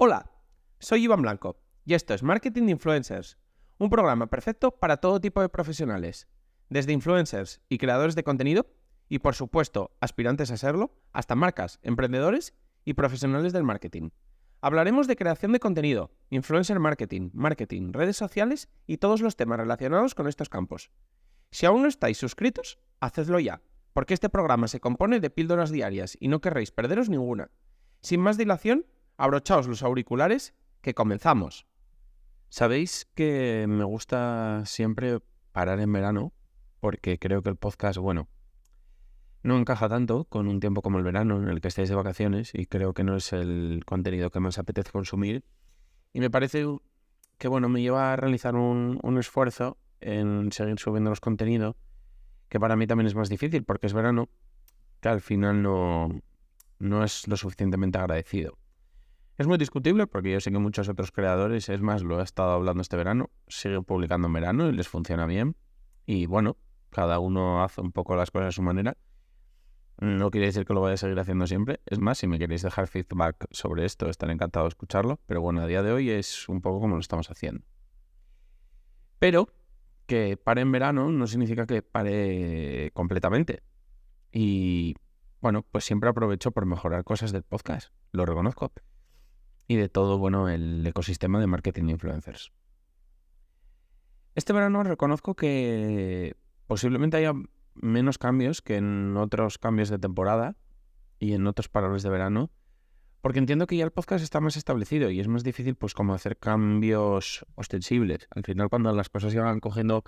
Hola, soy Iván Blanco y esto es Marketing de Influencers, un programa perfecto para todo tipo de profesionales, desde influencers y creadores de contenido y, por supuesto, aspirantes a serlo, hasta marcas, emprendedores y profesionales del marketing. Hablaremos de creación de contenido, influencer marketing, redes sociales y todos los temas relacionados con estos campos. Si aún no estáis suscritos, hacedlo ya, porque este programa se compone de píldoras diarias y no querréis perderos ninguna. Sin más dilación, abrochaos los auriculares, que comenzamos. Sabéis que me gusta siempre parar en verano, porque creo que el podcast, no encaja tanto con un tiempo como el verano en el que estáis de vacaciones y creo que no es el contenido que más apetece consumir. Y me parece que, me lleva a realizar un esfuerzo en seguir subiendo los contenidos, que para mí también es más difícil porque es verano, que al final no es lo suficientemente agradecido. Es muy discutible porque yo sé que muchos otros creadores, es más, lo he estado hablando este verano, siguen publicando en verano y les funciona bien. Y cada uno hace un poco las cosas a su manera. No quiere decir que lo vaya a seguir haciendo siempre. Es más, si me queréis dejar feedback sobre esto, estaré encantado de escucharlo. Pero a día de hoy es un poco como lo estamos haciendo. Pero que pare en verano no significa que pare completamente. Y pues siempre aprovecho por mejorar cosas del podcast, lo reconozco. Y de todo, el ecosistema de marketing de influencers. Este verano reconozco que posiblemente haya menos cambios que en otros cambios de temporada y en otros parones de verano, porque entiendo que ya el podcast está más establecido y es más difícil como hacer cambios ostensibles. Al final, cuando las cosas ya van cogiendo,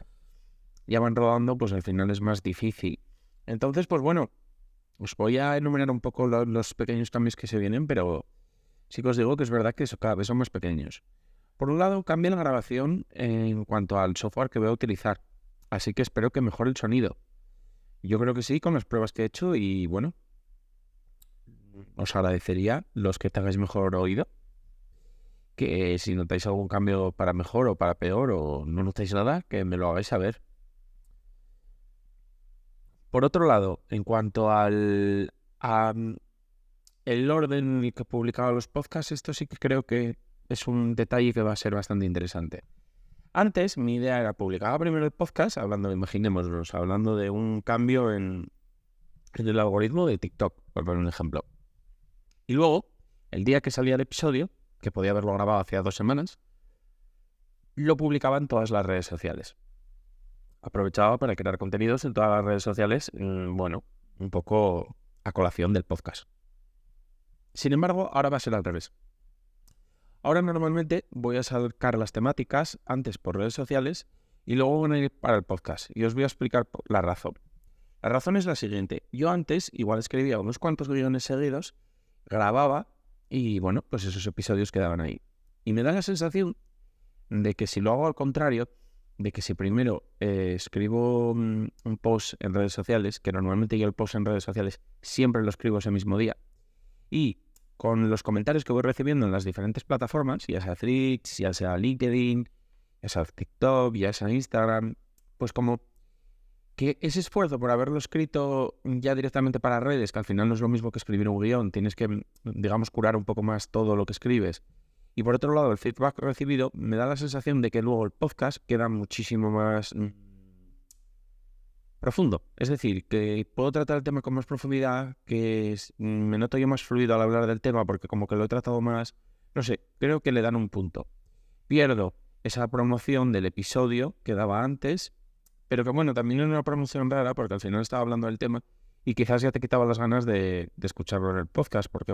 ya van rodando, pues al final es más difícil. Entonces, os voy a enumerar un poco los pequeños cambios que se vienen, pero sí que os digo que es verdad que cada vez son más pequeños. Por un lado, cambia la grabación en cuanto al software que voy a utilizar, así que espero que mejore el sonido. Yo creo que sí, con las pruebas que he hecho y os agradecería los que tengáis mejor oído, que si notáis algún cambio para mejor o para peor o no notáis nada, que me lo hagáis saber. Por otro lado, en cuanto el orden en el que publicaba los podcasts, esto sí que creo que es un detalle que va a ser bastante interesante. Antes, mi idea era publicar primero el podcast, imaginémonos, hablando de un cambio en el algoritmo de TikTok, por poner un ejemplo. Y luego, el día que salía el episodio, que podía haberlo grabado hacía 2 semanas, lo publicaba en todas las redes sociales. Aprovechaba para crear contenidos en todas las redes sociales, un poco a colación del podcast. Sin embargo, ahora va a ser al revés. Ahora normalmente voy a sacar las temáticas antes por redes sociales y luego van a ir para el podcast. Y os voy a explicar la razón. La razón es la siguiente. Yo antes igual escribía unos cuantos guiones seguidos, grababa y esos episodios quedaban ahí. Y me da la sensación de que si lo hago al contrario, de que si primero escribo un post en redes sociales, que normalmente yo el post en redes sociales siempre lo escribo ese mismo día, y con los comentarios que voy recibiendo en las diferentes plataformas, ya sea Threads, ya sea LinkedIn, ya sea TikTok, ya sea Instagram, pues como que ese esfuerzo por haberlo escrito ya directamente para redes, que al final no es lo mismo que escribir un guión, tienes que, curar un poco más todo lo que escribes. Y por otro lado, el feedback recibido me da la sensación de que luego el podcast queda muchísimo más profundo. Es decir, que puedo tratar el tema con más profundidad, que me noto yo más fluido al hablar del tema porque como que lo he tratado más, no sé, creo que le dan un punto. Pierdo esa promoción del episodio que daba antes, pero que también era una promoción rara porque al final estaba hablando del tema y quizás ya te quitaba las ganas de escucharlo en el podcast porque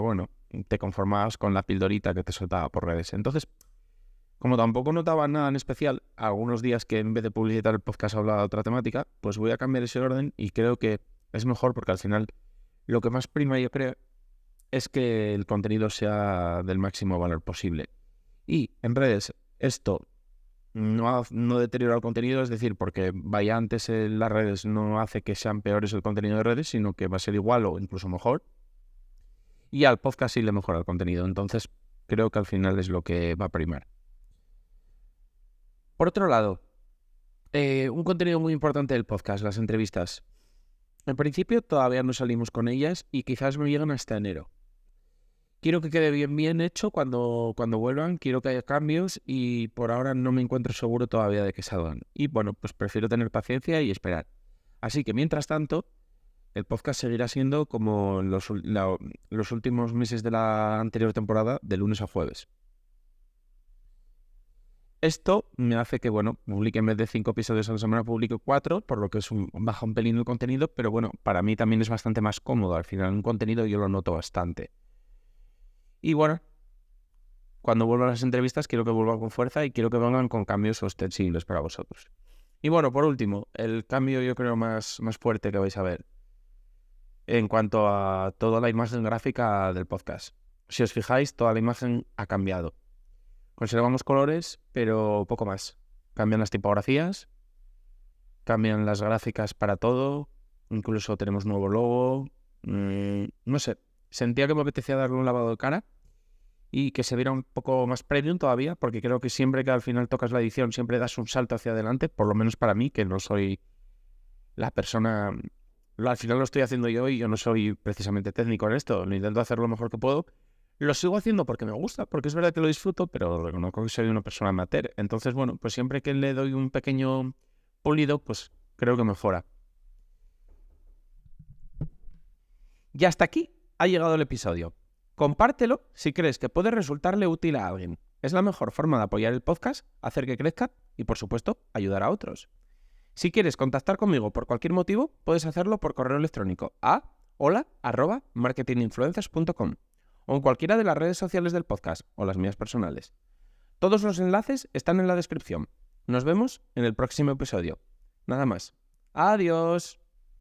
te conformabas con la pildorita que te soltaba por redes. Entonces, como tampoco notaba nada en especial, algunos días que en vez de publicitar el podcast hablaba de otra temática, pues voy a cambiar ese orden y creo que es mejor porque al final lo que más prima yo creo es que el contenido sea del máximo valor posible. Y en redes esto no deteriora el contenido, es decir, porque vaya antes en las redes no hace que sean peores el contenido de redes, sino que va a ser igual o incluso mejor. Y al podcast sí le mejora el contenido, entonces creo que al final es lo que va a primar. Por otro lado, un contenido muy importante del podcast, las entrevistas. En principio todavía no salimos con ellas y quizás me llegan hasta enero. quiero que quede bien hecho cuando vuelvan, quiero que haya cambios y por ahora no me encuentro seguro todavía de que salgan. Y bueno, pues prefiero tener paciencia y esperar. Así que mientras tanto, el podcast seguirá siendo como los últimos meses de la anterior temporada, de lunes a jueves. Esto me hace que, bueno, publique en vez de 5 episodios a la semana, publique 4, por lo que baja un pelín el contenido, pero bueno, para mí también es bastante más cómodo. Al final, un contenido yo lo noto bastante. Y bueno, cuando vuelvan las entrevistas, quiero que vuelvan con fuerza y quiero que vengan con cambios ostensibles para vosotros. Y bueno, por último, el cambio yo creo más fuerte que vais a ver en cuanto a toda la imagen gráfica del podcast. Si os fijáis, toda la imagen ha cambiado. Conservamos colores, pero poco más. Cambian las tipografías, cambian las gráficas para todo, incluso tenemos nuevo logo. No sé, sentía que me apetecía darle un lavado de cara y que se viera un poco más premium todavía, porque creo que siempre que al final tocas la edición siempre das un salto hacia adelante, por lo menos para mí, que no soy la persona... Al final lo estoy haciendo yo y yo no soy precisamente técnico en esto, lo intento hacer lo mejor que puedo. Lo sigo haciendo porque me gusta, porque es verdad que lo disfruto, pero reconozco que soy una persona amateur. Entonces, bueno, pues siempre que le doy un pequeño pulido, pues creo que mejora. Y hasta aquí ha llegado el episodio. Compártelo si crees que puede resultarle útil a alguien. Es la mejor forma de apoyar el podcast, hacer que crezca y, por supuesto, ayudar a otros. Si quieres contactar conmigo por cualquier motivo, puedes hacerlo por correo electrónico a hola@marketinginfluencers.com o en cualquiera de las redes sociales del podcast o las mías personales. Todos los enlaces están en la descripción. Nos vemos en el próximo episodio. Nada más. ¡Adiós!